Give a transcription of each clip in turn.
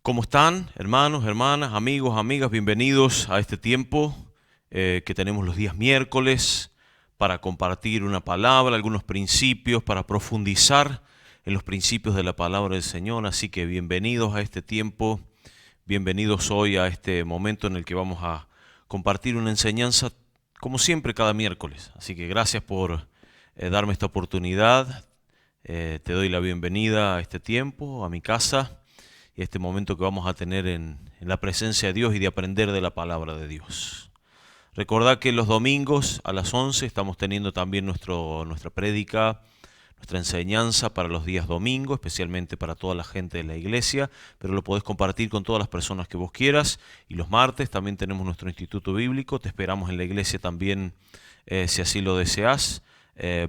¿Cómo están, hermanos, hermanas, amigos, amigas? Bienvenidos a este tiempo que tenemos los días miércoles para compartir una palabra, algunos principios, para profundizar en los principios de la palabra del Señor. Así que bienvenidos a este tiempo, bienvenidos hoy a este momento en el que vamos a compartir una enseñanza, como siempre, cada miércoles. Así que gracias por darme esta oportunidad. Te doy la bienvenida a este tiempo, a mi casa, y este momento que vamos a tener en la presencia de Dios y de aprender de la palabra de Dios. Recordad que los domingos a las 11 estamos teniendo también nuestra prédica, nuestra enseñanza para los días domingos, especialmente para toda la gente de la iglesia, pero lo podés compartir con todas las personas que vos quieras. Y los martes también tenemos nuestro instituto bíblico. Te esperamos en la iglesia también, si así lo deseas,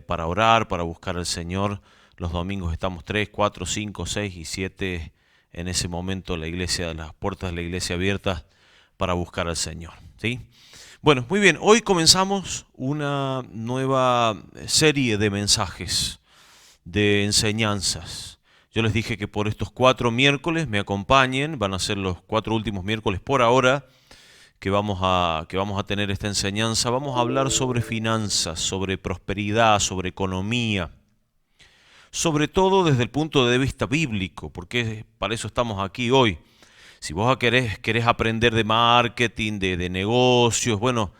para orar, para buscar al Señor. Los domingos estamos 3, 4, 5, 6 y 7 en ese momento, la iglesia, las puertas de la iglesia abiertas para buscar al Señor, ¿sí? Bueno, muy bien, hoy comenzamos una nueva serie de mensajes, de enseñanzas. Yo les dije que por estos 4 miércoles me acompañen, van a ser los 4 últimos miércoles por ahora que vamos a tener esta enseñanza. Vamos a hablar sobre finanzas, sobre prosperidad, sobre economía, sobre todo desde el punto de vista bíblico, porque para eso estamos aquí hoy. Si vos querés aprender de marketing, de negocios, bueno,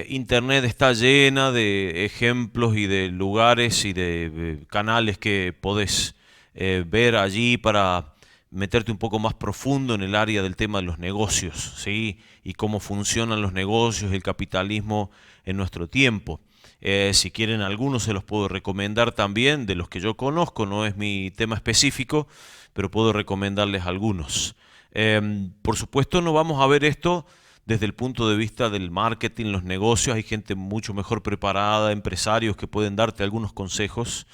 Internet está llena de ejemplos y de lugares y de canales que podés ver allí para meterte un poco más profundo en el área del tema de los negocios, ¿sí? Y cómo funcionan los negocios, el capitalismo en nuestro tiempo. Si quieren algunos se los puedo recomendar también, de los que yo conozco, no es mi tema específico, pero puedo recomendarles algunos. Por supuesto no vamos a ver esto desde el punto de vista del marketing, los negocios. Hay gente mucho mejor preparada, empresarios que pueden darte algunos consejos,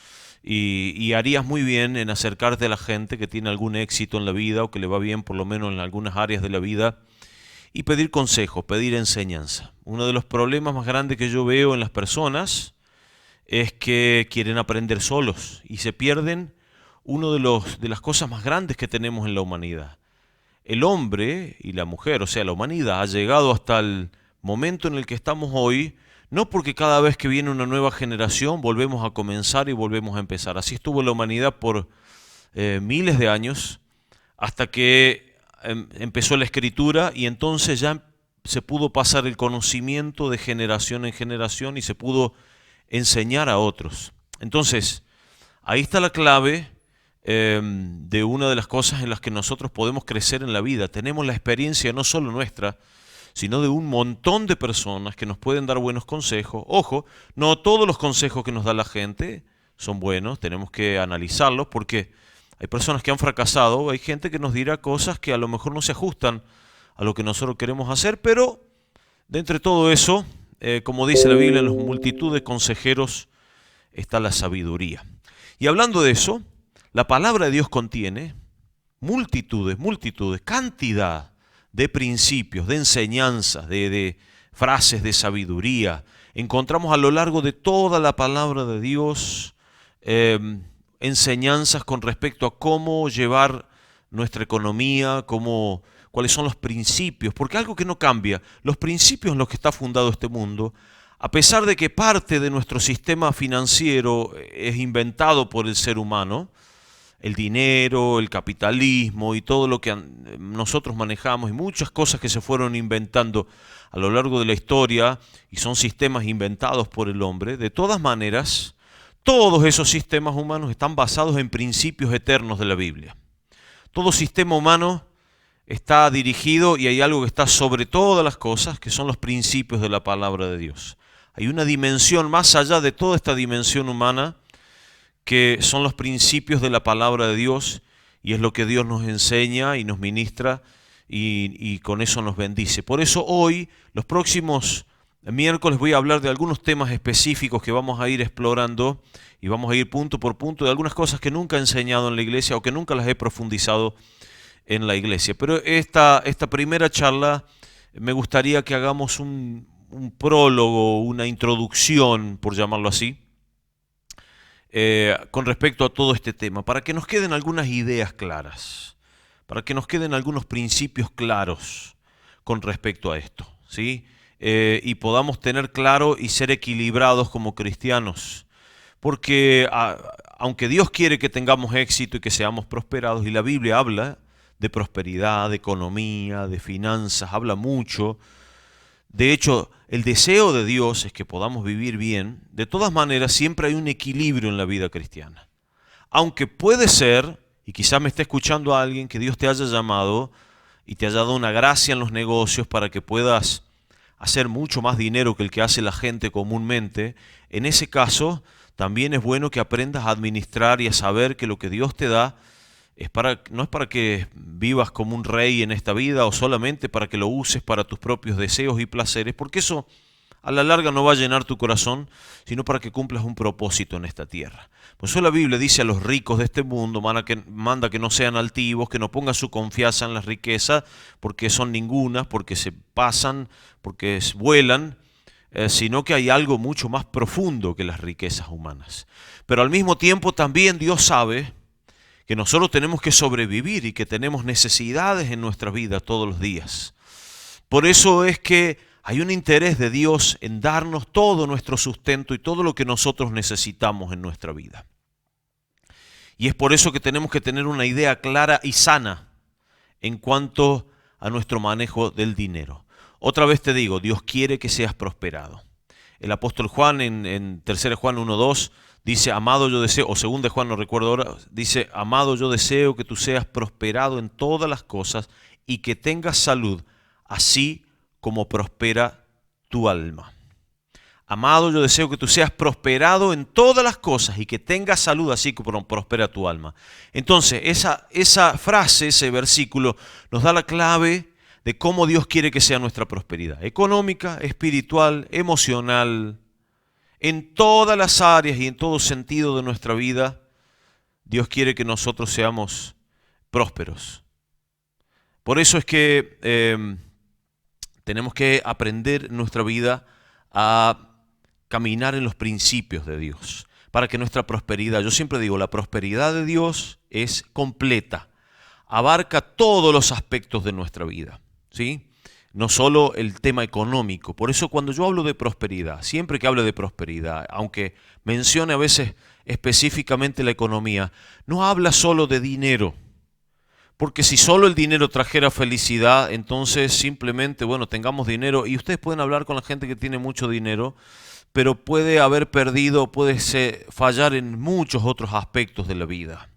y harías muy bien en acercarte a la gente que tiene algún éxito en la vida o que le va bien por lo menos en algunas áreas de la vida, y pedir consejos, pedir enseñanza. Uno de los problemas más grandes que yo veo en las personas es que quieren aprender solos y se pierden uno de las cosas más grandes que tenemos en la humanidad. El hombre y la mujer, o sea, la humanidad, ha llegado hasta el momento en el que estamos hoy, no porque cada vez que viene una nueva generación volvemos a comenzar y volvemos a empezar. Así estuvo la humanidad por miles de años, hasta que empezó la escritura, y entonces ya se pudo pasar el conocimiento de generación en generación y se pudo enseñar a otros. Entonces, ahí está la clave de una de las cosas en las que nosotros podemos crecer en la vida. Tenemos la experiencia no solo nuestra, sino de un montón de personas que nos pueden dar buenos consejos. Ojo, no todos los consejos que nos da la gente son buenos, tenemos que analizarlos, porque hay personas que han fracasado, hay gente que nos dirá cosas que a lo mejor no se ajustan a lo que nosotros queremos hacer, pero de entre todo eso, como dice la Biblia, en los multitud de consejeros está la sabiduría. Y hablando de eso, la palabra de Dios contiene multitudes, cantidad de principios, de enseñanzas, de frases de sabiduría. Encontramos a lo largo de toda la palabra de Dios enseñanzas con respecto a cómo llevar nuestra economía, cuáles son los principios, porque algo que no cambia, los principios en los que está fundado este mundo, a pesar de que parte de nuestro sistema financiero es inventado por el ser humano, el dinero, el capitalismo y todo lo que nosotros manejamos y muchas cosas que se fueron inventando a lo largo de la historia y son sistemas inventados por el hombre, de todas maneras, todos esos sistemas humanos están basados en principios eternos de la Biblia. Todo sistema humano está dirigido y hay algo que está sobre todas las cosas, que son los principios de la palabra de Dios. Hay una dimensión más allá de toda esta dimensión humana, que son los principios de la palabra de Dios, y es lo que Dios nos enseña y nos ministra, y con eso nos bendice. Por eso hoy, los próximos miércoles, voy a hablar de algunos temas específicos que vamos a ir explorando, y vamos a ir punto por punto de algunas cosas que nunca he enseñado en la iglesia o que nunca las he profundizado en la iglesia. Pero esta primera charla me gustaría que hagamos un prólogo, una introducción, por llamarlo así, con respecto a todo este tema, para que nos queden algunas ideas claras, para que nos queden algunos principios claros con respecto a esto, ¿sí? Y podamos tener claro y ser equilibrados como cristianos. Porque aunque Dios quiere que tengamos éxito y que seamos prosperados, y la Biblia habla de prosperidad, de economía, de finanzas, habla mucho. De hecho, el deseo de Dios es que podamos vivir bien. De todas maneras, siempre hay un equilibrio en la vida cristiana. Aunque puede ser, y quizás me esté escuchando alguien, que Dios te haya llamado y te haya dado una gracia en los negocios para que puedas hacer mucho más dinero que el que hace la gente comúnmente. En ese caso, también es bueno que aprendas a administrar y a saber que lo que Dios te da no es para que vivas como un rey en esta vida o solamente para que lo uses para tus propios deseos y placeres, porque eso a la larga no va a llenar tu corazón, sino para que cumplas un propósito en esta tierra. Por eso la Biblia dice a los ricos de este mundo, manda que no sean altivos, que no pongan su confianza en las riquezas, porque son ningunas, porque se pasan, porque vuelan, sino que hay algo mucho más profundo que las riquezas humanas. Pero al mismo tiempo también Dios sabe que nosotros tenemos que sobrevivir y que tenemos necesidades en nuestra vida todos los días. Por eso es que hay un interés de Dios en darnos todo nuestro sustento y todo lo que nosotros necesitamos en nuestra vida. Y es por eso que tenemos que tener una idea clara y sana en cuanto a nuestro manejo del dinero. Otra vez te digo, Dios quiere que seas prosperado. El apóstol Juan en 3 Juan 1:2 dice, amado yo deseo, o 2 Juan, no recuerdo ahora, dice, amado yo deseo que tú seas prosperado en todas las cosas y que tengas salud, así como prospera tu alma. Amado, yo deseo que tú seas prosperado en todas las cosas y que tengas salud, así como prospera tu alma. Entonces, esa frase, ese versículo, nos da la clave de cómo Dios quiere que sea nuestra prosperidad. Económica, espiritual, emocional. En todas las áreas y en todo sentido de nuestra vida, Dios quiere que nosotros seamos prósperos. Por eso es que tenemos que aprender en nuestra vida a caminar en los principios de Dios, para que nuestra prosperidad, yo siempre digo, la prosperidad de Dios es completa, abarca todos los aspectos de nuestra vida, ¿sí? No solo el tema económico. Por eso cuando yo hablo de prosperidad, siempre que hable de prosperidad, aunque mencione a veces específicamente la economía, no habla solo de dinero. Porque si solo el dinero trajera felicidad, entonces simplemente, bueno, tengamos dinero. Y ustedes pueden hablar con la gente que tiene mucho dinero, pero puede haber perdido, fallar en muchos otros aspectos de la vida.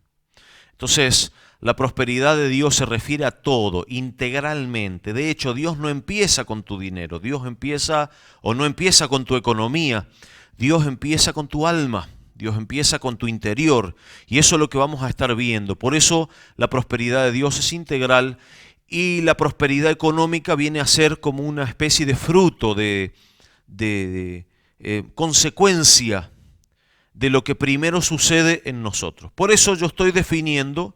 Entonces, la prosperidad de Dios se refiere a todo, integralmente. De hecho, Dios no empieza con tu dinero, Dios empieza o no empieza con tu economía, Dios empieza con tu alma, Dios empieza con tu interior. Y eso es lo que vamos a estar viendo. Por eso la prosperidad de Dios es integral y la prosperidad económica viene a ser como una especie de fruto, de consecuencia de lo que primero sucede en nosotros. Por eso yo estoy definiendo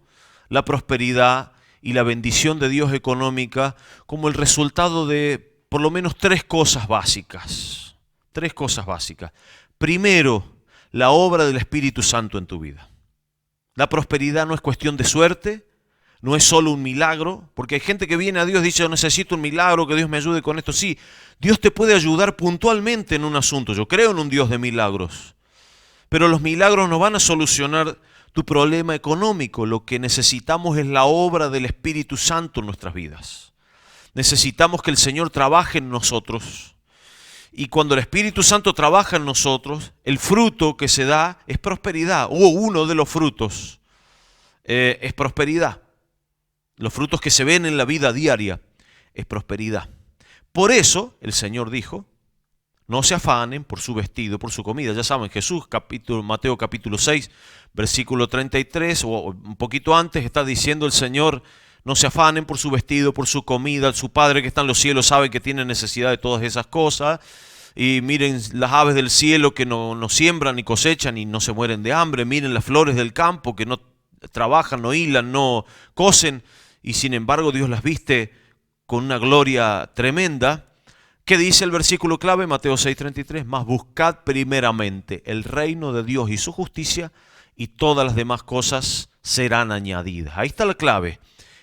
la prosperidad y la bendición de Dios económica como el resultado de por lo menos tres cosas básicas. Tres cosas básicas. Primero, la obra del Espíritu Santo en tu vida. La prosperidad no es cuestión de suerte, no es solo un milagro, porque hay gente que viene a Dios y dice, yo necesito un milagro, que Dios me ayude con esto. Sí, Dios te puede ayudar puntualmente en un asunto. Yo creo en un Dios de milagros. Pero los milagros no van a solucionar tu problema económico. Lo que necesitamos es la obra del Espíritu Santo en nuestras vidas. Necesitamos que el Señor trabaje en nosotros. Y cuando el Espíritu Santo trabaja en nosotros, el fruto que se da es prosperidad. Uno de los frutos es prosperidad. Los frutos que se ven en la vida diaria es prosperidad. Por eso el Señor dijo, no se afanen por su vestido, por su comida. Ya saben, Jesús, Mateo capítulo 6, versículo 33, o un poquito antes, está diciendo el Señor, no se afanen por su vestido, por su comida. Su Padre que está en los cielos sabe que tiene necesidad de todas esas cosas. Y miren las aves del cielo que no siembran ni cosechan y no se mueren de hambre. Miren las flores del campo que no trabajan, no hilan, no cosen. Y sin embargo Dios las viste con una gloria tremenda. ¿Qué dice el versículo clave? Mateo 6:33. Mas buscad primeramente el reino de Dios y su justicia y todas las demás cosas serán añadidas. Ahí está la clave.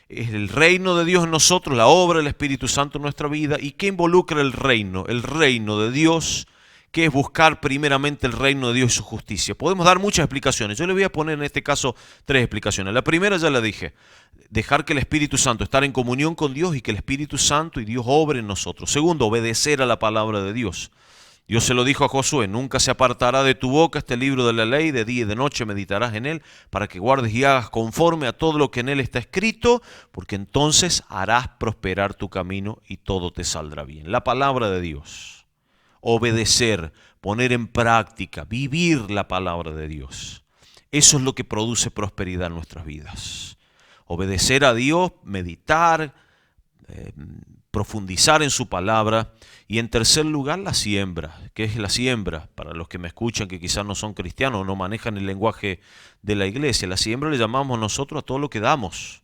es el reino de Dios en nosotros, la obra del Espíritu Santo en nuestra vida. ¿Y qué involucra el reino? El reino de Dios, que es buscar primeramente el reino de Dios y su justicia. Podemos dar muchas explicaciones. Yo le voy a poner en este caso 3 explicaciones. La primera ya la dije, dejar que el Espíritu Santo, estar en comunión con Dios y que el Espíritu Santo y Dios obre en nosotros. Segundo, obedecer a la palabra de Dios. Dios se lo dijo a Josué, nunca se apartará de tu boca este libro de la ley, de día y de noche meditarás en él, para que guardes y hagas conforme a todo lo que en él está escrito, porque entonces harás prosperar tu camino y todo te saldrá bien. La palabra de Dios, obedecer, poner en práctica, vivir la palabra de Dios. Eso es lo que produce prosperidad en nuestras vidas. Obedecer a Dios, meditar, profundizar en su palabra. Y en tercer lugar, la siembra. ¿Qué es la siembra? Para los que me escuchan que quizás no son cristianos o no manejan el lenguaje de la iglesia, la siembra le llamamos nosotros a todo lo que damos.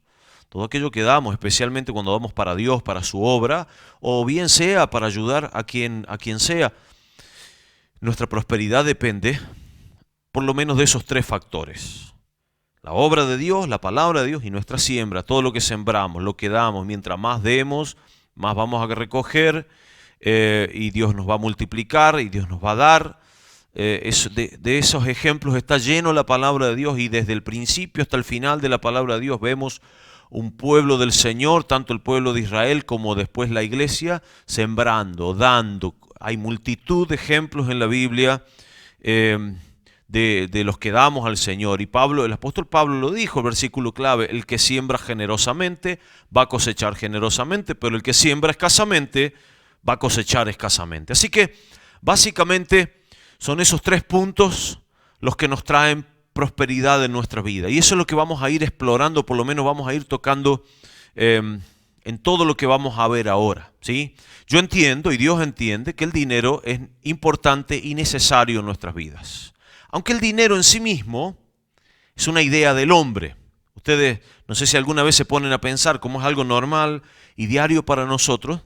Todo aquello que damos, especialmente cuando damos para Dios, para su obra, o bien sea para ayudar a quien sea. Nuestra prosperidad depende por lo menos de esos 3 factores. La obra de Dios, la palabra de Dios y nuestra siembra, todo lo que sembramos, lo que damos. Mientras más demos, más vamos a recoger. Y Dios nos va a multiplicar y Dios nos va a dar. De esos ejemplos está lleno la palabra de Dios, y desde el principio hasta el final de la palabra de Dios vemos un pueblo del Señor, tanto el pueblo de Israel como después la iglesia, sembrando, dando. Hay multitud de ejemplos en la Biblia de los que damos al Señor. Y el apóstol Pablo lo dijo, el versículo clave: el que siembra generosamente va a cosechar generosamente, pero el que siembra escasamente va a cosechar escasamente. Así que básicamente son esos 3 puntos los que nos traen prosperidad en nuestra vida. Y eso es lo que vamos a ir explorando, por lo menos vamos a ir tocando en todo lo que vamos a ver ahora, ¿sí? Yo entiendo y Dios entiende que el dinero es importante y necesario en nuestras vidas. Aunque el dinero en sí mismo es una idea del hombre. Ustedes, no sé si alguna vez se ponen a pensar cómo es algo normal y diario para nosotros.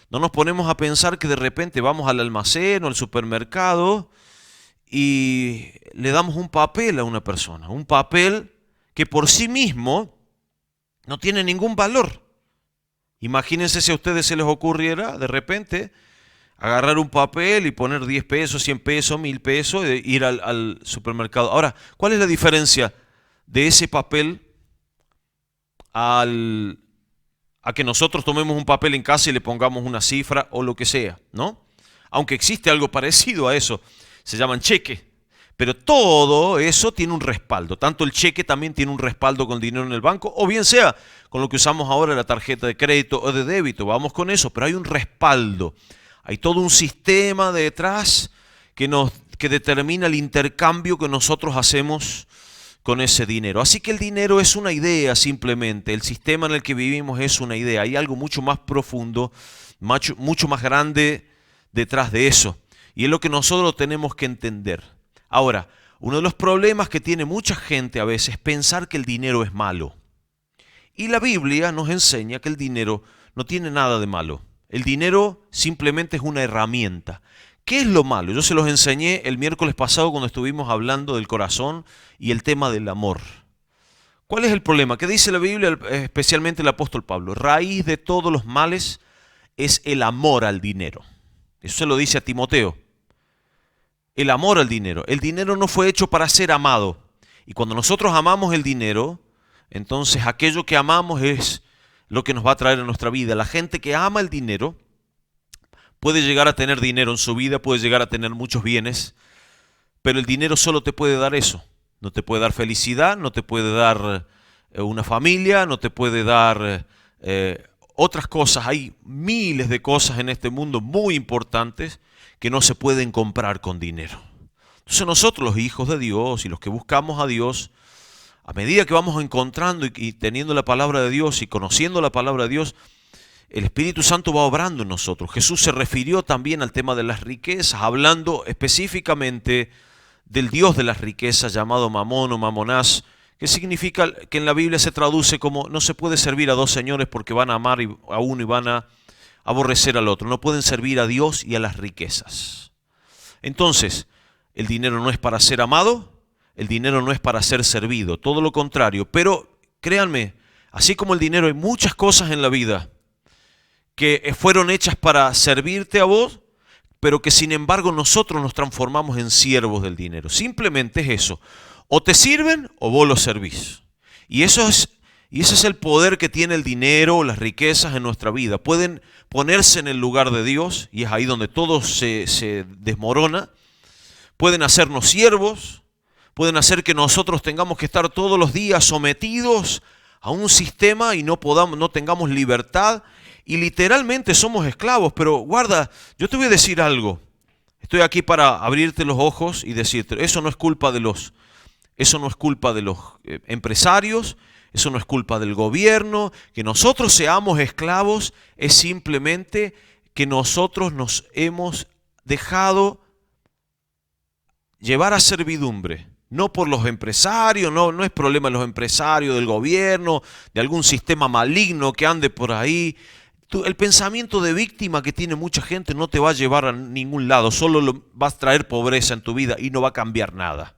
No nos ponemos a pensar que de repente vamos al almacén o al supermercado y le damos un papel a una persona, un papel que por sí mismo no tiene ningún valor. Imagínense si a ustedes se les ocurriera de repente agarrar un papel y poner 10 pesos, 100 pesos, 1000 pesos e ir al supermercado. Ahora, ¿cuál es la diferencia de ese papel a que nosotros tomemos un papel en casa y le pongamos una cifra o lo que sea, ¿no? Aunque existe algo parecido a eso, se llaman cheques, pero todo eso tiene un respaldo. Tanto el cheque también tiene un respaldo con dinero en el banco, o bien sea con lo que usamos ahora, la tarjeta de crédito o de débito, vamos con eso, pero hay un respaldo. Hay todo un sistema detrás que determina el intercambio que nosotros hacemos con ese dinero. Así que el dinero es una idea simplemente, el sistema en el que vivimos es una idea. Hay algo mucho más profundo, mucho más grande detrás de eso. Y es lo que nosotros tenemos que entender. Ahora, uno de los problemas que tiene mucha gente a veces es pensar que el dinero es malo. Y la Biblia nos enseña que el dinero no tiene nada de malo. El dinero simplemente es una herramienta. ¿Qué es lo malo? Yo se los enseñé el miércoles pasado cuando estuvimos hablando del corazón y el tema del amor. ¿Cuál es el problema? ¿Qué dice la Biblia, especialmente el apóstol Pablo? Raíz de todos los males es el amor al dinero. Eso se lo dice a Timoteo. El amor al dinero. El dinero no fue hecho para ser amado. Y cuando nosotros amamos el dinero, entonces aquello que amamos es lo que nos va a traer a nuestra vida. La gente que ama el dinero puede llegar a tener dinero en su vida, puede llegar a tener muchos bienes, pero el dinero solo te puede dar eso. No te puede dar felicidad, no te puede dar una familia, no te puede dar otras cosas. Hay miles de cosas en este mundo muy importantes que no se pueden comprar con dinero. Entonces nosotros, los hijos de Dios y los que buscamos a Dios, a medida que vamos encontrando y teniendo la palabra de Dios y conociendo la palabra de Dios, el Espíritu Santo va obrando en nosotros. Jesús se refirió también al tema de las riquezas, hablando específicamente del Dios de las riquezas llamado Mamón o Mamonás, que significa que en la Biblia se traduce como no se puede servir a 2 señores porque van a amar a uno y van a aborrecer al otro. No pueden servir a Dios y a las riquezas. Entonces, el dinero no es para ser amado, el dinero no es para ser servido, todo lo contrario. Pero créanme, Así como el dinero, hay muchas cosas en la vida que fueron hechas para servirte a vos, pero que sin embargo nosotros nos transformamos en siervos del dinero. Simplemente es eso. O te sirven o vos los servís. Y ese es el poder que tiene el dinero o las riquezas en nuestra vida. Pueden ponerse en el lugar de Dios, y es ahí donde todo se desmorona. Pueden hacernos siervos, pueden hacer que nosotros tengamos que estar todos los días sometidos a un sistema y no tengamos libertad. Y literalmente somos esclavos. Pero guarda, yo te voy a decir algo. Estoy aquí para abrirte los ojos y decirte, eso no es culpa de los empresarios, eso no es culpa del gobierno. Que nosotros seamos esclavos es simplemente que nosotros nos hemos dejado llevar a servidumbre. No por los empresarios, no es problema de los empresarios, del gobierno, de algún sistema maligno que ande por ahí. El pensamiento de víctima que tiene mucha gente no te va a llevar a ningún lado, solo vas a traer pobreza en tu vida y no va a cambiar nada.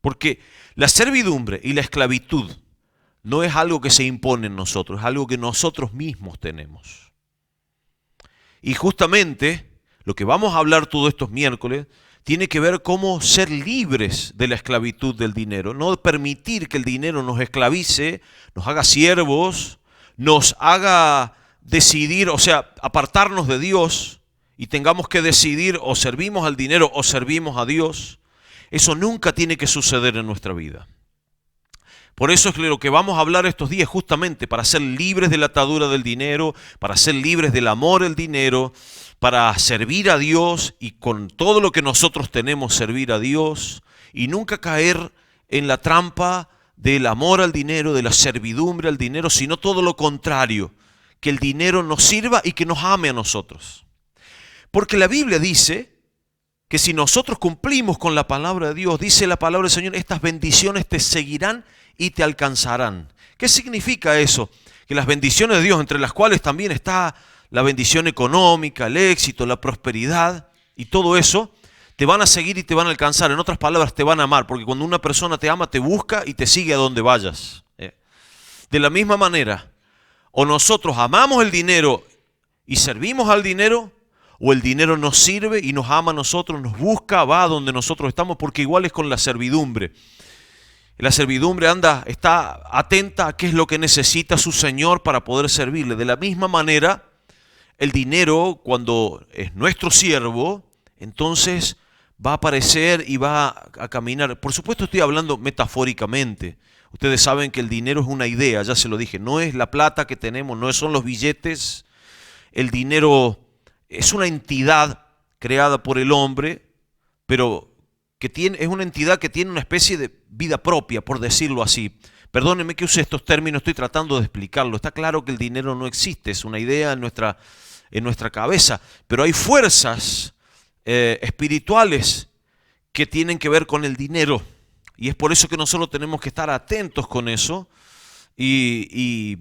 Porque la servidumbre y la esclavitud no es algo que se impone en nosotros, es algo que nosotros mismos tenemos. Y justamente lo que vamos a hablar todos estos miércoles tiene que ver cómo ser libres de la esclavitud del dinero. No permitir que el dinero nos esclavice, nos haga siervos, nos haga decidir, o sea, apartarnos de Dios y tengamos que decidir o servimos al dinero o servimos a Dios. Eso nunca tiene que suceder en nuestra vida. Por eso es lo que vamos a hablar estos días, justamente para ser libres de la atadura del dinero, para ser libres del amor al dinero, para servir a Dios y con todo lo que nosotros tenemos servir a Dios y nunca caer en la trampa del amor al dinero, de la servidumbre al dinero, sino todo lo contrario, que el dinero nos sirva y que nos ame a nosotros. Porque la Biblia dice que si nosotros cumplimos con la palabra de Dios, dice la palabra del Señor, estas bendiciones te seguirán y te alcanzarán. ¿Qué significa eso? Que las bendiciones de Dios, entre las cuales también está la bendición económica, el éxito, la prosperidad y todo eso, te van a seguir y te van a alcanzar. En otras palabras, te van a amar, porque cuando una persona te ama, te busca y te sigue a donde vayas. De la misma manera, o nosotros amamos el dinero y servimos al dinero, o el dinero nos sirve y nos ama a nosotros, nos busca, va a donde nosotros estamos, porque igual es con la servidumbre. La servidumbre está atenta a qué es lo que necesita su Señor para poder servirle. De la misma manera, el dinero, cuando es nuestro siervo, entonces va a aparecer y va a caminar. Por supuesto estoy hablando metafóricamente. Ustedes saben que el dinero es una idea, ya se lo dije. No es la plata que tenemos, no son los billetes. El dinero es una entidad creada por el hombre, pero es una entidad que tiene una especie de vida propia, por decirlo así. Perdónenme que use estos términos, estoy tratando de explicarlo. Está claro que el dinero no existe, es una idea en nuestra cabeza, pero hay fuerzas espirituales que tienen que ver con el dinero. Y es por eso que nosotros tenemos que estar atentos con eso y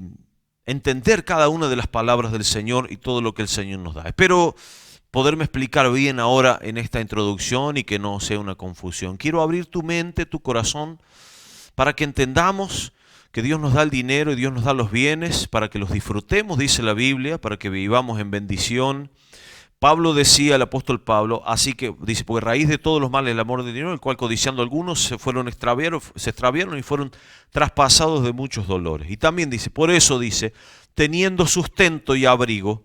entender cada una de las palabras del Señor y todo lo que el Señor nos da. Espero poderme explicar bien ahora en esta introducción y que no sea una confusión. Quiero abrir tu mente, tu corazón, para que entendamos que Dios nos da el dinero y Dios nos da los bienes para que los disfrutemos, dice la Biblia, para que vivamos en bendición. Pablo decía, el apóstol Pablo, así que dice, porque raíz de todos los males el amor del dinero, el cual codiciando algunos se extraviaron y fueron traspasados de muchos dolores. Y también dice, por eso dice, teniendo sustento y abrigo,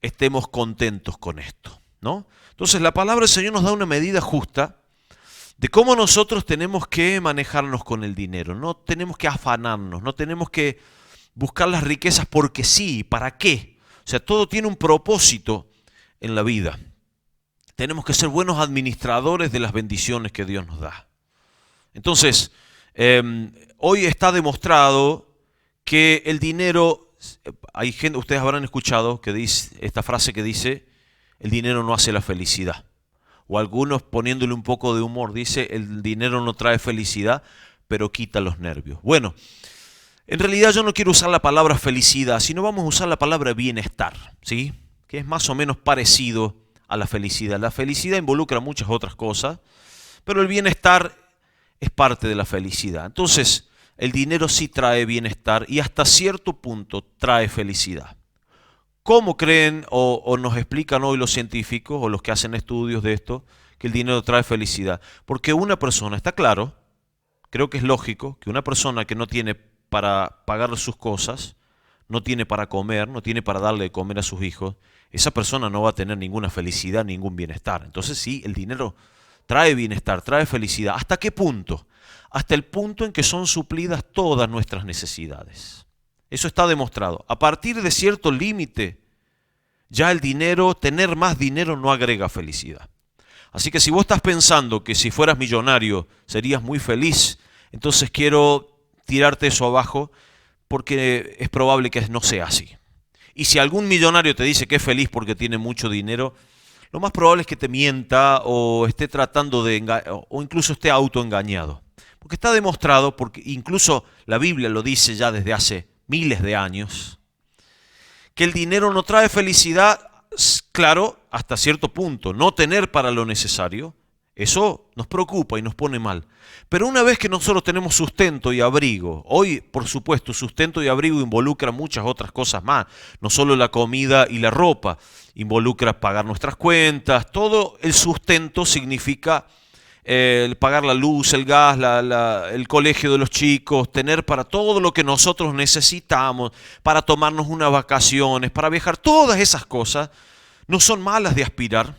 estemos contentos con esto, ¿no? Entonces la palabra del Señor nos da una medida justa de cómo nosotros tenemos que manejarnos con el dinero. No tenemos que afanarnos, no tenemos que buscar las riquezas porque sí, ¿para qué? O sea, todo tiene un propósito en la vida. Tenemos que ser buenos administradores de las bendiciones que Dios nos da. Entonces, hoy está demostrado que el dinero, hay gente, ustedes habrán escuchado que dice esta frase que dice, el dinero no hace la felicidad. O algunos poniéndole un poco de humor, dice, el dinero no trae felicidad, pero quita los nervios. Bueno, en realidad yo no quiero usar la palabra felicidad, sino vamos a usar la palabra bienestar, ¿sí? Que es más o menos parecido a la felicidad. La felicidad involucra muchas otras cosas, pero el bienestar es parte de la felicidad. Entonces, el dinero sí trae bienestar y hasta cierto punto trae felicidad. ¿Cómo creen o nos explican hoy los científicos o los que hacen estudios de esto que el dinero trae felicidad? Porque una persona, está claro, creo que es lógico que una persona que no tiene para pagar sus cosas, no tiene para comer, no tiene para darle de comer a sus hijos, esa persona no va a tener ninguna felicidad, ningún bienestar. Entonces sí, el dinero trae bienestar, trae felicidad. ¿Hasta qué punto? Hasta el punto en que son suplidas todas nuestras necesidades. Eso está demostrado. A partir de cierto límite, ya el dinero, tener más dinero no agrega felicidad. Así que si vos estás pensando que si fueras millonario serías muy feliz, entonces quiero tirarte eso abajo porque es probable que no sea así. Y si algún millonario te dice que es feliz porque tiene mucho dinero, lo más probable es que te mienta o esté tratando de o incluso esté autoengañado. Porque está demostrado, porque incluso la Biblia lo dice ya desde hace miles de años, que el dinero no trae felicidad, claro, hasta cierto punto. No tener para lo necesario, eso nos preocupa y nos pone mal. Pero una vez que nosotros tenemos sustento y abrigo, hoy por supuesto sustento y abrigo involucra muchas otras cosas más, no solo la comida y la ropa, involucra pagar nuestras cuentas, todo el sustento significa pagar la luz, el gas, el colegio de los chicos, tener para todo lo que nosotros necesitamos, para tomarnos unas vacaciones, para viajar, todas esas cosas no son malas de aspirar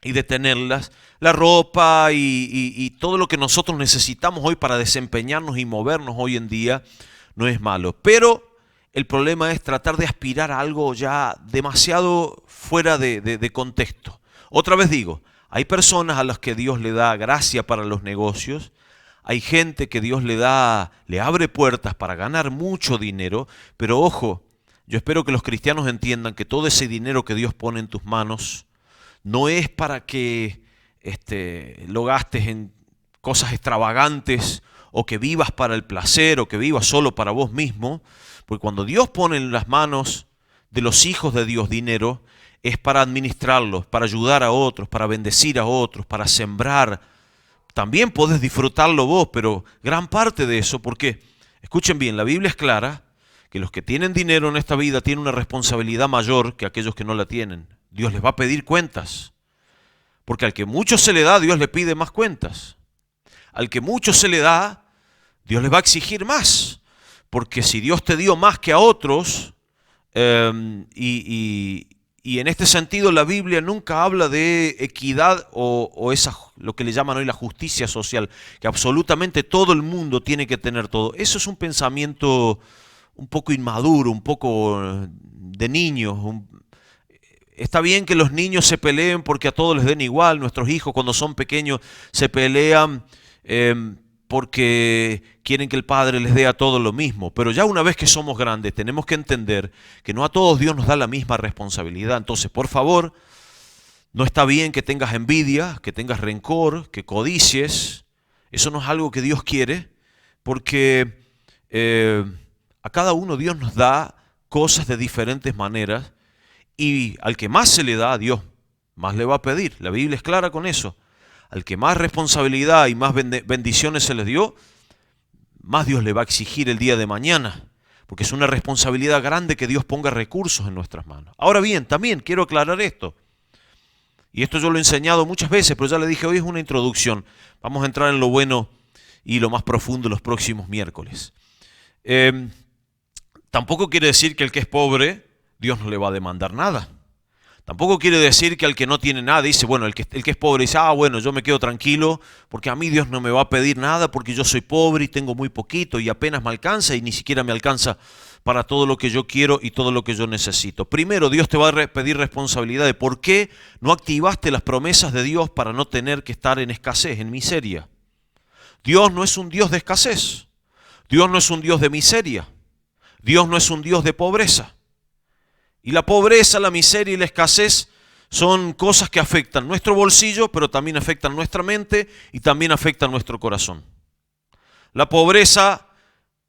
y de tenerlas. La ropa y todo lo que nosotros necesitamos hoy para desempeñarnos y movernos hoy en día no es malo. Pero el problema es tratar de aspirar a algo ya demasiado fuera de contexto. Otra vez digo, hay personas a las que Dios le da gracia para los negocios, hay gente que Dios le abre puertas para ganar mucho dinero, pero ojo, yo espero que los cristianos entiendan que todo ese dinero que Dios pone en tus manos no es para que lo gastes en cosas extravagantes o que vivas para el placer o que vivas solo para vos mismo, porque cuando Dios pone en las manos de los hijos de Dios dinero, es para administrarlos, para ayudar a otros, para bendecir a otros, para sembrar. También podés disfrutarlo vos, pero gran parte de eso, porque, escuchen bien, la Biblia es clara, que los que tienen dinero en esta vida tienen una responsabilidad mayor que aquellos que no la tienen. Dios les va a pedir cuentas, porque al que mucho se le da, Dios le pide más cuentas. Al que mucho se le da, Dios les va a exigir más, porque si Dios te dio más que a otros, y en este sentido la Biblia nunca habla de equidad o lo que le llaman hoy la justicia social, que absolutamente todo el mundo tiene que tener todo. Eso es un pensamiento un poco inmaduro, un poco de niños. Está bien que los niños se peleen porque a todos les den igual. Nuestros hijos cuando son pequeños se pelean porque quieren que el padre les dé a todos lo mismo. Pero ya una vez que somos grandes tenemos que entender que no a todos Dios nos da la misma responsabilidad. Entonces, por favor, no está bien que tengas envidia, que tengas rencor, que codicies. Eso no es algo que Dios quiere, porque a cada uno Dios nos da cosas de diferentes maneras y al que más se le da a Dios, más le va a pedir. La Biblia es clara con eso. Al que más responsabilidad y más bendiciones se les dio, más Dios le va a exigir el día de mañana, porque es una responsabilidad grande que Dios ponga recursos en nuestras manos. Ahora bien, también quiero aclarar esto, y esto yo lo he enseñado muchas veces, pero ya le dije, hoy es una introducción. Vamos a entrar en lo bueno y lo más profundo los próximos miércoles. Tampoco quiere decir que el que es pobre, Dios no le va a demandar nada. Tampoco quiere decir que al que no tiene nada, dice, bueno, el que es pobre dice, bueno, yo me quedo tranquilo porque a mí Dios no me va a pedir nada porque yo soy pobre y tengo muy poquito y apenas me alcanza y ni siquiera me alcanza para todo lo que yo quiero y todo lo que yo necesito. Primero, Dios te va a pedir responsabilidad de por qué no activaste las promesas de Dios para no tener que estar en escasez, en miseria. Dios no es un Dios de escasez. Dios no es un Dios de miseria. Dios no es un Dios de pobreza. Y la pobreza, la miseria y la escasez son cosas que afectan nuestro bolsillo, pero también afectan nuestra mente y también afectan nuestro corazón. La pobreza,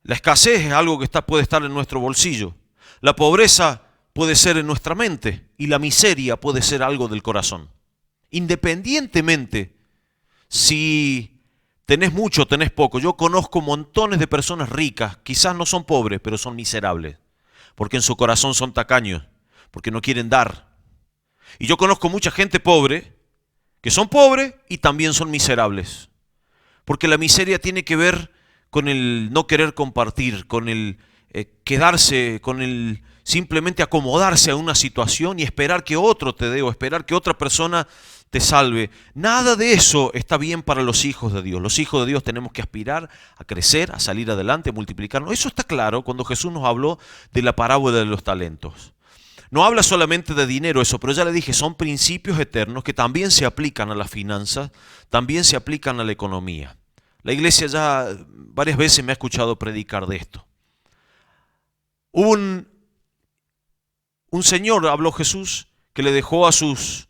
la escasez es algo que puede estar en nuestro bolsillo. La pobreza puede ser en nuestra mente y la miseria puede ser algo del corazón. Independientemente si tenés mucho, tenés poco. Yo conozco montones de personas ricas, quizás no son pobres, pero son miserables, porque en su corazón son tacaños, porque no quieren dar. Y yo conozco mucha gente pobre, que son pobres y también son miserables, porque la miseria tiene que ver con el no querer compartir, con el quedarse, con el simplemente acomodarse a una situación y esperar que otro te dé o esperar que otra persona te salve. Nada de eso está bien para los hijos de Dios. Los hijos de Dios tenemos que aspirar a crecer, a salir adelante, a multiplicarnos. Eso está claro cuando Jesús nos habló de la parábola de los talentos. No habla solamente de dinero eso, pero ya le dije, son principios eternos que también se aplican a las finanzas, también se aplican a la economía. La iglesia ya varias veces me ha escuchado predicar de esto. Hubo un señor, habló Jesús, que le dejó a sus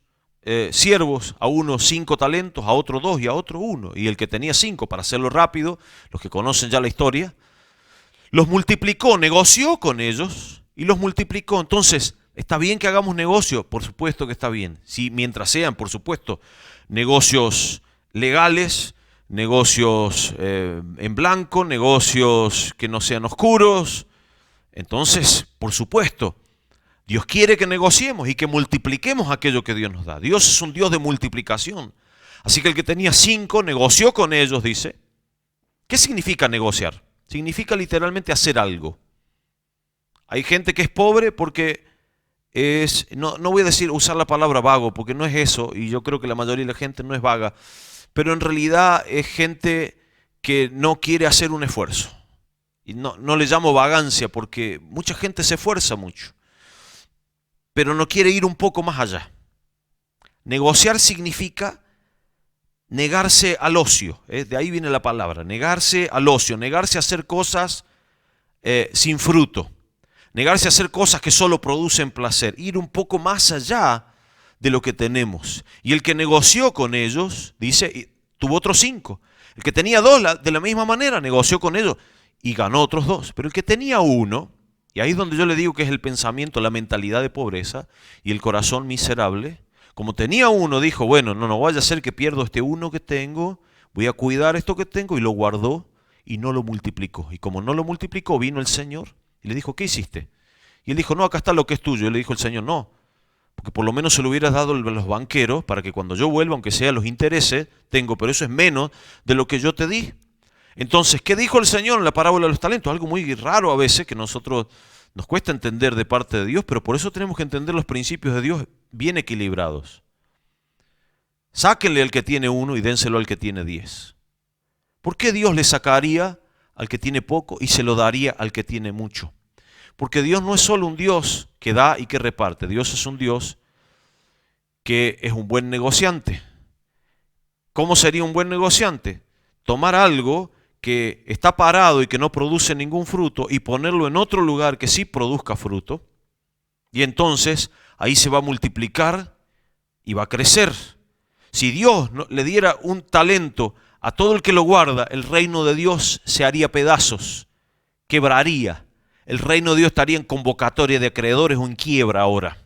siervos, a uno 5 talentos, a otro 2 y a otro 1. Y el que tenía 5, para hacerlo rápido, los que conocen ya la historia, los multiplicó, negoció con ellos y los multiplicó. Entonces, ¿está bien que hagamos negocio? Por supuesto que está bien. Sí, mientras sean, por supuesto, negocios legales, negocios en blanco, negocios que no sean oscuros. Entonces, por supuesto, Dios quiere que negociemos y que multipliquemos aquello que Dios nos da. Dios es un Dios de multiplicación. Así que el que tenía 5 negoció con ellos, dice. ¿Qué significa negociar? Significa literalmente hacer algo. Hay gente que es pobre porque no voy a decir usar la palabra vago, porque no es eso, y yo creo que la mayoría de la gente no es vaga, pero en realidad es gente que no quiere hacer un esfuerzo. Y no le llamo vagancia, porque mucha gente se esfuerza mucho, pero no quiere ir un poco más allá. Negociar significa negarse al ocio, de ahí viene la palabra, negarse al ocio, negarse a hacer cosas sin fruto, negarse a hacer cosas que solo producen placer, ir un poco más allá de lo que tenemos. Y el que negoció con ellos, dice, tuvo otros 5. El que tenía 2, de la misma manera, negoció con ellos y ganó otros 2. Pero el que tenía 1, y ahí es donde yo le digo que es el pensamiento, la mentalidad de pobreza y el corazón miserable. Como tenía 1, dijo, bueno, no vaya a ser que pierdo este 1 que tengo, voy a cuidar esto que tengo, y lo guardó y no lo multiplicó. Y como no lo multiplicó, vino el Señor y le dijo, ¿qué hiciste? Y él dijo, no, acá está lo que es tuyo. Y le dijo el Señor, no, porque por lo menos se lo hubieras dado a los banqueros para que cuando yo vuelva, aunque sea los intereses, tengo, pero eso es menos de lo que yo te di. Entonces, ¿qué dijo el Señor en la parábola de los talentos? Algo muy raro a veces que nosotros nos cuesta entender de parte de Dios, pero por eso tenemos que entender los principios de Dios bien equilibrados. Sáquenle al que tiene 1 y dénselo al que tiene 10. ¿Por qué Dios le sacaría al que tiene poco y se lo daría al que tiene mucho? Porque Dios no es solo un Dios que da y que reparte. Dios es un Dios que es un buen negociante. ¿Cómo sería un buen negociante? Tomar algo que está parado y que no produce ningún fruto y ponerlo en otro lugar que sí produzca fruto. Y entonces ahí se va a multiplicar y va a crecer. Si Dios le diera un talento a todo el que lo guarda, el reino de Dios se haría pedazos, quebraría. El reino de Dios estaría en convocatoria de acreedores o en quiebra ahora.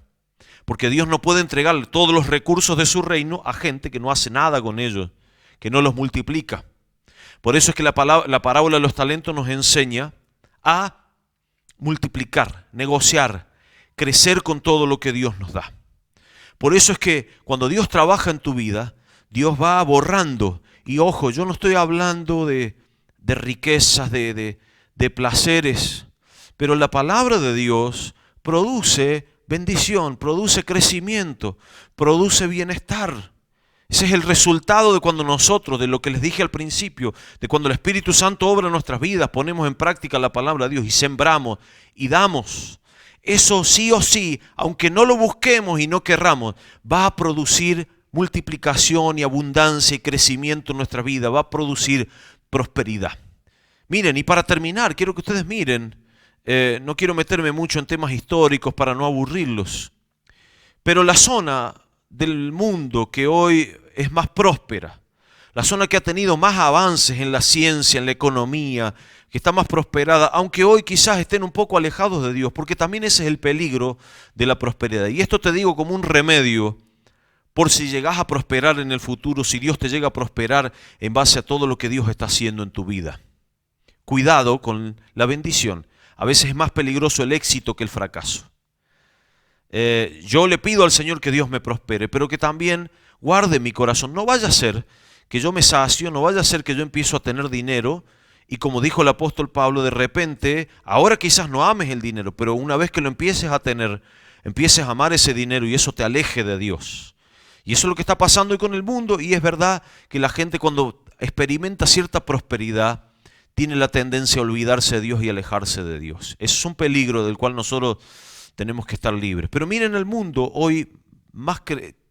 Porque Dios no puede entregar todos los recursos de su reino a gente que no hace nada con ellos, que no los multiplica. Por eso es que la parábola de los talentos nos enseña a multiplicar, negociar, crecer con todo lo que Dios nos da. Por eso es que cuando Dios trabaja en tu vida, Dios va borrando. Y ojo, yo no estoy hablando de riquezas, de placeres, pero la palabra de Dios produce bendición, produce crecimiento, produce bienestar. Ese es el resultado de cuando nosotros, de lo que les dije al principio, de cuando el Espíritu Santo obra en nuestras vidas, ponemos en práctica la palabra de Dios y sembramos y damos. Eso sí o sí, aunque no lo busquemos y no querramos, va a producir multiplicación y abundancia y crecimiento en nuestra vida, va a producir prosperidad. Miren, y para terminar, quiero que ustedes miren, no quiero meterme mucho en temas históricos para no aburrirlos, pero la zona del mundo que hoy es más próspera, la zona que ha tenido más avances en la ciencia, en la economía, que está más prosperada, aunque hoy quizás estén un poco alejados de Dios, porque también ese es el peligro de la prosperidad. Y esto te digo como un remedio por si llegas a prosperar en el futuro, si Dios te llega a prosperar en base a todo lo que Dios está haciendo en tu vida. Cuidado con la bendición. A veces es más peligroso el éxito que el fracaso. Yo le pido al Señor que Dios me prospere, pero que también guarde mi corazón. No vaya a ser que yo me sacio, no vaya a ser que yo empiezo a tener dinero y, como dijo el apóstol Pablo, de repente, ahora quizás no ames el dinero, pero una vez que lo empieces a tener, empieces a amar ese dinero y eso te aleje de Dios. Y eso es lo que está pasando hoy con el mundo, y es verdad que la gente, cuando experimenta cierta prosperidad, tiene la tendencia a olvidarse de Dios y alejarse de Dios. Eso es un peligro del cual nosotros tenemos que estar libres. Pero miren, el mundo hoy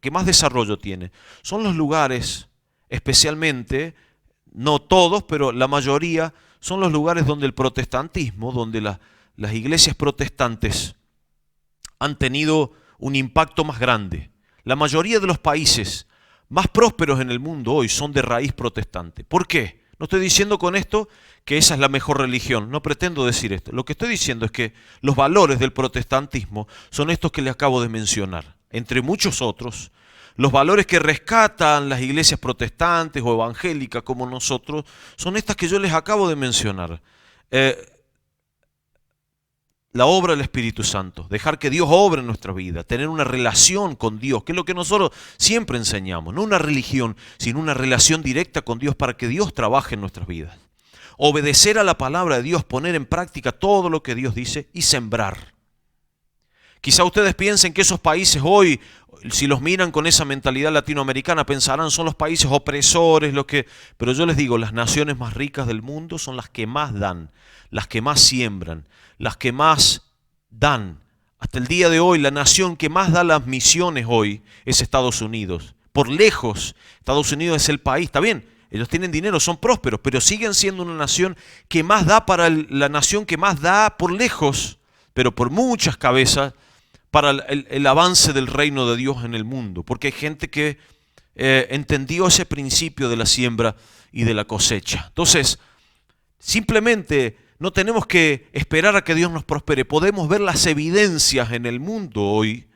que más desarrollo tiene son los lugares, especialmente, no todos, pero la mayoría, son los lugares donde el protestantismo, donde las iglesias protestantes han tenido un impacto más grande. La mayoría de los países más prósperos en el mundo hoy son de raíz protestante. ¿Por qué? No estoy diciendo con esto que esa es la mejor religión, no pretendo decir esto. Lo que estoy diciendo es que los valores del protestantismo son estos que les acabo de mencionar. Entre muchos otros, los valores que rescatan las iglesias protestantes o evangélicas como nosotros son estas que yo les acabo de mencionar. La obra del Espíritu Santo, dejar que Dios obre en nuestra vida, tener una relación con Dios, que es lo que nosotros siempre enseñamos, no una religión, sino una relación directa con Dios para que Dios trabaje en nuestras vidas. Obedecer a la palabra de Dios, poner en práctica todo lo que Dios dice y sembrar. Quizá ustedes piensen que esos países hoy, si los miran con esa mentalidad latinoamericana, pensarán son los países opresores, pero yo les digo, las naciones más ricas del mundo son las que más dan, las que más siembran, las que más dan. Hasta el día de hoy, la nación que más da las misiones hoy es Estados Unidos. Por lejos, Estados Unidos es el país, está bien, ellos tienen dinero, son prósperos, pero siguen siendo una nación que más da la nación que más da por lejos, pero por muchas cabezas, para el avance del reino de Dios en el mundo. Porque hay gente que entendió ese principio de la siembra y de la cosecha. Entonces, simplemente no tenemos que esperar a que Dios nos prospere. Podemos ver las evidencias en el mundo hoy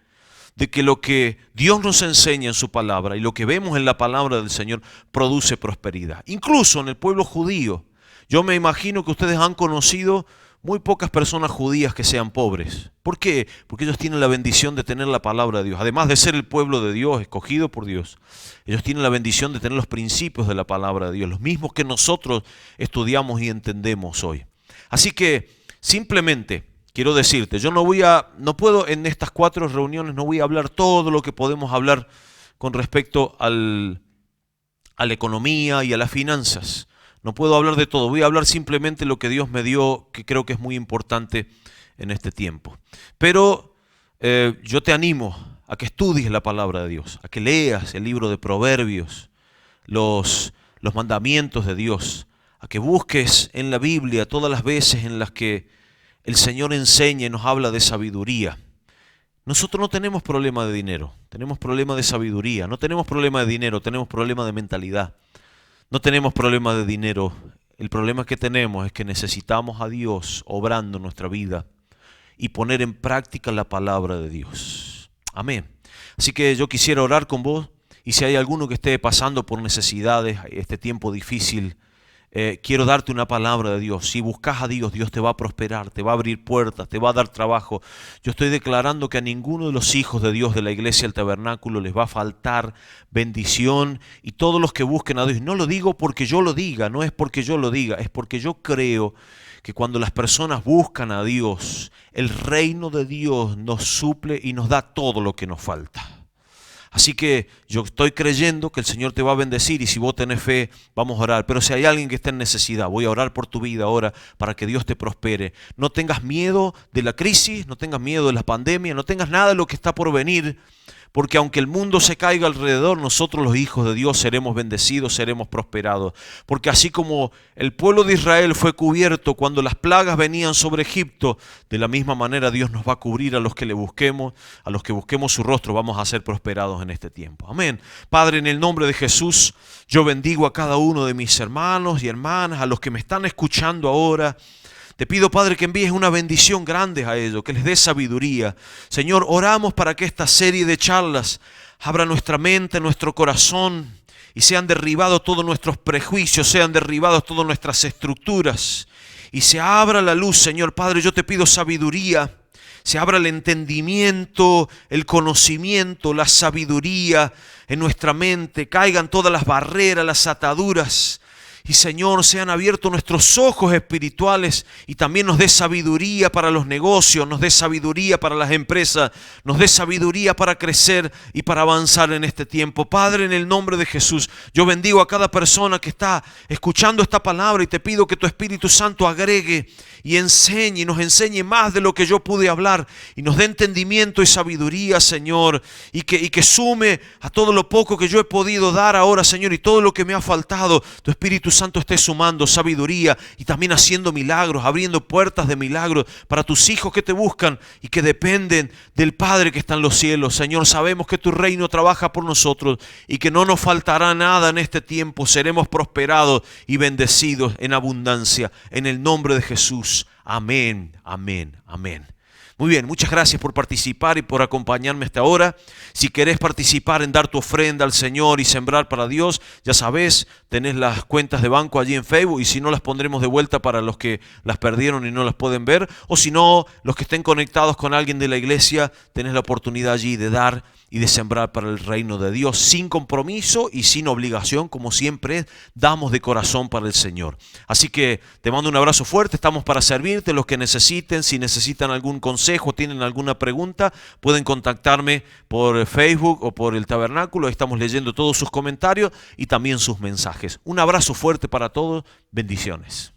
de que lo que Dios nos enseña en su palabra y lo que vemos en la palabra del Señor produce prosperidad. Incluso en el pueblo judío. Yo me imagino que ustedes han conocido muy pocas personas judías que sean pobres. ¿Por qué? Porque ellos tienen la bendición de tener la palabra de Dios. Además de ser el pueblo de Dios, escogido por Dios, ellos tienen la bendición de tener los principios de la palabra de Dios, los mismos que nosotros estudiamos y entendemos hoy. Así que simplemente quiero decirte, yo no puedo en estas 4 reuniones, no voy a hablar todo lo que podemos hablar con respecto a la economía y a las finanzas. No puedo hablar de todo, voy a hablar simplemente lo que Dios me dio, que creo que es muy importante en este tiempo. Pero yo te animo a que estudies la palabra de Dios, a que leas el libro de Proverbios, los mandamientos de Dios, a que busques en la Biblia todas las veces en las que el Señor enseña y nos habla de sabiduría. Nosotros no tenemos problema de dinero, tenemos problema de sabiduría. No tenemos problema de dinero, tenemos problema de mentalidad. No tenemos problema de dinero. El problema que tenemos es que necesitamos a Dios obrando en nuestra vida y poner en práctica la palabra de Dios. Amén. Así que yo quisiera orar con vos, y si hay alguno que esté pasando por necesidades, este tiempo difícil, quiero darte una palabra de Dios. Si buscas a Dios, Dios te va a prosperar, te va a abrir puertas, te va a dar trabajo. Yo estoy declarando que a ninguno de los hijos de Dios de la iglesia del tabernáculo les va a faltar bendición, y todos los que busquen a Dios, no lo digo porque yo lo diga, no es porque yo lo diga, es porque yo creo que cuando las personas buscan a Dios, el reino de Dios nos suple y nos da todo lo que nos falta. Así que yo estoy creyendo que el Señor te va a bendecir, y si vos tenés fe, vamos a orar. Pero si hay alguien que está en necesidad, voy a orar por tu vida ahora para que Dios te prospere. No tengas miedo de la crisis, no tengas miedo de la pandemia, no tengas nada de lo que está por venir, porque aunque el mundo se caiga alrededor, nosotros los hijos de Dios seremos bendecidos, seremos prosperados. Porque así como el pueblo de Israel fue cubierto cuando las plagas venían sobre Egipto, de la misma manera Dios nos va a cubrir a los que le busquemos, a los que busquemos su rostro, vamos a ser prosperados en este tiempo. Amén. Padre, en el nombre de Jesús, yo bendigo a cada uno de mis hermanos y hermanas, a los que me están escuchando ahora. Te pido, Padre, que envíes una bendición grande a ellos, que les des sabiduría. Señor, oramos para que esta serie de charlas abra nuestra mente, nuestro corazón, y sean derribados todos nuestros prejuicios, sean derribados todas nuestras estructuras, y se abra la luz, Señor Padre. Yo te pido sabiduría, se abra el entendimiento, el conocimiento, la sabiduría en nuestra mente, caigan todas las barreras, las ataduras. Y Señor, sean abiertos nuestros ojos espirituales y también nos dé sabiduría para los negocios, nos dé sabiduría para las empresas, nos dé sabiduría para crecer y para avanzar en este tiempo. Padre, en el nombre de Jesús, yo bendigo a cada persona que está escuchando esta palabra y te pido que tu Espíritu Santo agregue y enseñe y nos enseñe más de lo que yo pude hablar y nos dé entendimiento y sabiduría, Señor, y que sume a todo lo poco que yo he podido dar ahora, Señor, y todo lo que me ha faltado. Tu Espíritu Santo esté sumando sabiduría y también haciendo milagros, abriendo puertas de milagros para tus hijos que te buscan y que dependen del Padre que está en los cielos. Señor, sabemos que tu reino trabaja por nosotros y que no nos faltará nada en este tiempo. Seremos prosperados y bendecidos en abundancia. En el nombre de Jesús. Amén, amén, amén. Muy bien, muchas gracias por participar y por acompañarme hasta ahora. Si querés participar en dar tu ofrenda al Señor y sembrar para Dios, ya sabés, tenés las cuentas de banco allí en Facebook y si no las pondremos de vuelta para los que las perdieron y no las pueden ver. O si no, los que estén conectados con alguien de la iglesia, tenés la oportunidad allí de dar y de sembrar para el reino de Dios sin compromiso y sin obligación, como siempre damos de corazón para el Señor. Así que te mando un abrazo fuerte, estamos para servirte, los que necesiten, si necesitan algún consejo, tienen alguna pregunta, pueden contactarme por Facebook o por el Tabernáculo, estamos leyendo todos sus comentarios y también sus mensajes. Un abrazo fuerte para todos, bendiciones.